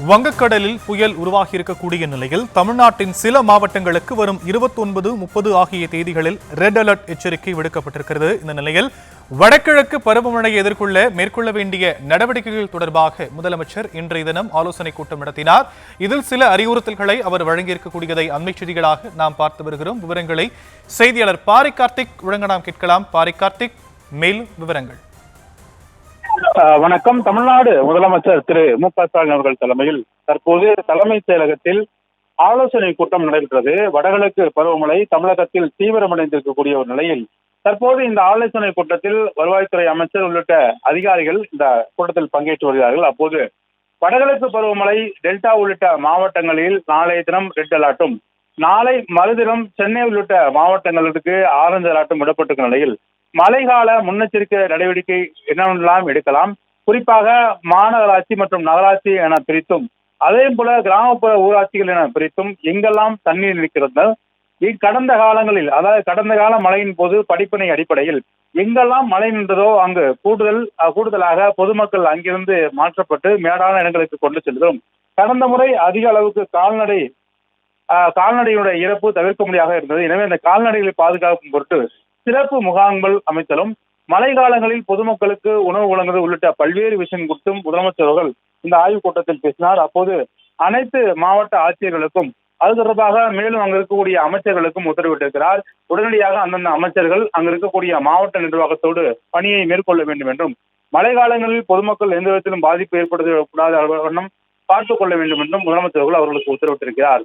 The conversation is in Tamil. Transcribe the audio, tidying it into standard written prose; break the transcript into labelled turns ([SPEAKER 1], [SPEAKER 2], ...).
[SPEAKER 1] வங்கக்கடலில் புயல் உருவாகியிருக்கக்கூடிய நிலையில் தமிழ்நாட்டின் சில மாவட்டங்களுக்கு வரும் 29, 30 ஆகிய தேதிகளில் ரெட் அலர்ட் எச்சரிக்கை விடுக்கப்பட்டிருக்கிறது. இந்த நிலையில் வடகிழக்கு பருவமழையை எதிர்கொள்ள மேற்கொள்ள வேண்டிய நடவடிக்கைகள் தொடர்பாக முதலமைச்சர் இன்றைய தினம் ஆலோசனை கூட்டம் நடத்தினார். இதில் சில அறிவுறுத்தல்களை அவர் வழங்கியிருக்கக்கூடியதை அண்மை செய்திகளாக நாம் பார்த்து வருகிறோம். விவரங்களை செய்தியாளர் பாரி கார்த்திக் வழங்க நாம் கேட்கலாம். பாரி கார்த்திக், மேலும் விவரங்கள்.
[SPEAKER 2] வணக்கம். தமிழ்நாடு முதலமைச்சர் திரு மு.க.ஸ்டாலின் அவர்கள் தலைமையில் தற்போது தலைமைச் செயலகத்தில் ஆலோசனை கூட்டம் நடைபெற்றது. வடகிழக்கு பருவமழை தமிழகத்தில் தீவிரமடைந்திருக்கக்கூடிய ஒரு நிலையில் தற்போது இந்த ஆலோசனை கூட்டத்தில் வருவாய்த்துறை அமைச்சர் உள்ளிட்ட அதிகாரிகள் இந்த கூட்டத்தில் பங்கேற்று வருகிறார்கள். அப்போது வடகிழக்கு பருவமழை டெல்டா உள்ளிட்ட மாவட்டங்களில் நாளைய தினம் ரெட் அலர்ட்டும், நாளை மறுதினம் சென்னை உள்ளிட்ட மாவட்டங்களுக்கு ஆரஞ்சு அலர்ட்டும் விடப்பட்டிருக்கும் நிலையில் மழைக்கால முன்னெச்சரிக்கை நடவடிக்கை என்னவெல்லாம் எடுக்கலாம், குறிப்பாக மாநகராட்சி மற்றும் நகராட்சி என பிரித்தும், அதே போல கிராமப்புற ஊராட்சிகள் என பிரித்தும் எங்கெல்லாம் தண்ணீர் இருக்கிறது, கடந்த காலங்களில் அதாவது கடந்த கால மழையின் போது படிப்பினை அடிப்படையில் எங்கெல்லாம் மழை நின்றதோ அங்கு கூடுதலாக பொதுமக்கள் அங்கிருந்து மாற்றப்பட்டு மேடான இடங்களுக்கு கொண்டு செல்கிறோம். கடந்த முறை அதிக அளவுக்கு கால்நடையுடைய இறப்பு தவிர்க்க முடியாத இருந்தது. எனவே இந்த கால்நடைகளை பாதுகாக்கும் பொருட்டு சிறப்பு முகாம்கள் அமைத்தலும், மழை காலங்களில் பொதுமக்களுக்கு உணவு வழங்குவது உள்ளிட்ட பல்வேறு விஷயம் குறித்தும் முதலமைச்சர் அவர்கள் இந்த ஆய்வுக் கூட்டத்தில் பேசினார். அப்போது அனைத்து மாவட்ட ஆட்சியர்களுக்கும் அது தொடர்பாக மேலும் அங்கு இருக்கக்கூடிய அமைச்சர்களுக்கும் உத்தரவிட்டிருக்கிறார். உடனடியாக அந்தந்த அமைச்சர்கள் அங்கு இருக்கக்கூடிய மாவட்ட நிர்வாகத்தோடு பணியை மேற்கொள்ள வேண்டும் என்றும், மழை காலங்களில் பொதுமக்கள் எந்த விதத்திலும் பாதிப்பு ஏற்படுத்தக்கூடாத வண்ணம் பார்த்துக் கொள்ள வேண்டும் என்றும் முதலமைச்சர் அவர்கள் அவர்களுக்கு உத்தரவிட்டிருக்கிறார்.